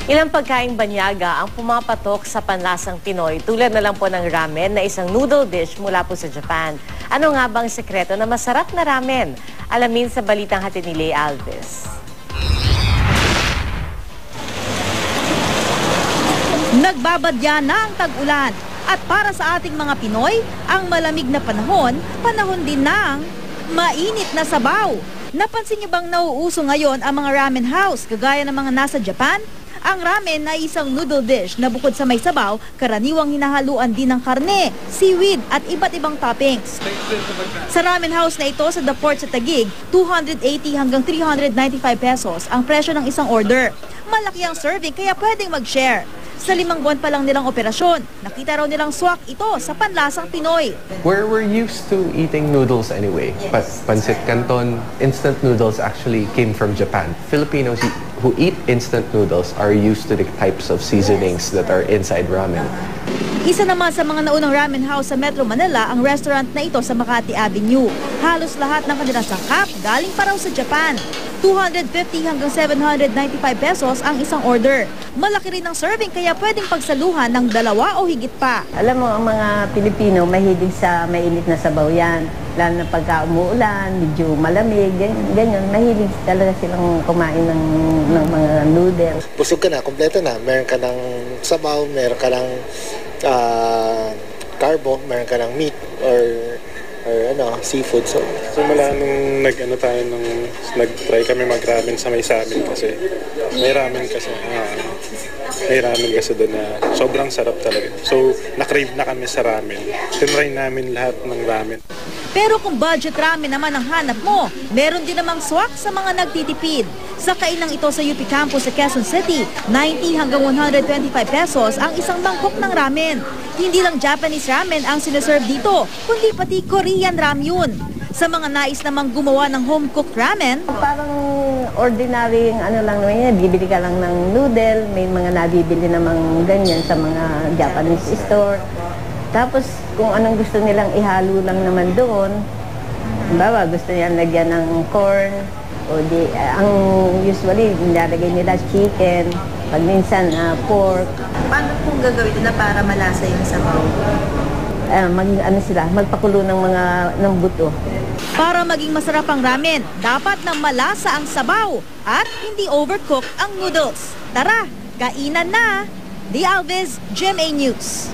Ilang pagkaing banyaga ang pumapatok sa panlasang Pinoy tulad na lang po ng ramen na isang noodle dish mula po sa Japan. Ano nga bang sekreto na masarap na ramen? Alamin sa balitang hatid ni Lay Alves. Nagbabadya na ang tag-ulan at para sa ating mga Pinoy, ang malamig na panahon din ng mainit na sabaw. Napansin niyo bang nauuso ngayon ang mga ramen house kagaya ng mga nasa Japan? Ang ramen ay isang noodle dish na bukod sa may sabaw, karaniwang hinahaluan din ng karne, seaweed at iba't ibang toppings. Sa ramen house na ito sa The Port sa Taguig, 280 hanggang 395 pesos ang presyo ng isang order. Malaki ang serving kaya pwedeng mag-share. Sa 5 buwan pa lang nilang operasyon, nakita raw nilang swak ito sa panlasang Pinoy. We're used to eating noodles anyway. Pancit Canton, instant noodles actually came from Japan. Filipinos who eat instant noodles are used to the types of seasonings that are inside ramen. Isa naman sa mga naunang ramen house sa Metro Manila ang restaurant na ito sa Makati Avenue. Halos lahat ng kanilang sangkap galing pa raw sa Japan. 250 hanggang 795 pesos ang isang order. Malaki rin ang serving kaya pwedeng pagsaluhan ng 2 o higit pa. Alam mo, ang mga Pilipino mahilig sa mainit na sabaw yan. Lalo na pagka umuulan, medyo malamig, ganyan. Mahilig talaga silang kumain ng mga noodles. Busog ka na, kompleto na. Meron ka ng sabaw, meron ka ng carbo, meron ka ng meat or seafood. So mula nung nag-try kami mag-ramen sa may samin kasi may ramen kasi doon na sobrang sarap talaga. So na-crave na kami sa ramen. Tinry namin lahat ng ramen. Pero kung budget ramen naman ang hanap mo, meron din namang swak sa mga nagtitipid. Sa kainang ito sa UP Campus sa Quezon City, 90 hanggang 125 pesos ang isang mangkok ng ramen. Hindi lang Japanese ramen ang sinaserve dito, kundi pati Korean ramyun. Sa mga nais namang gumawa ng home-cooked ramen, parang ordinary lang naman yan. Bibili ka lang ng noodle, may mga nabibili namang ganyan sa mga Japanese store. Tapos kung anong gusto nilang ihalo lang naman doon, bawa gusto nilang lagyan ng corn, o ang usually nilalagay nila chicken, pag minsan pork. paano kung gagawin na para malasa yung sabaw? Magpakulo ng buto. Para maging masarap ang ramen, dapat na malasa ang sabaw at hindi overcook ang noodles. Tara, kainan na! Lay Alves, GMA News.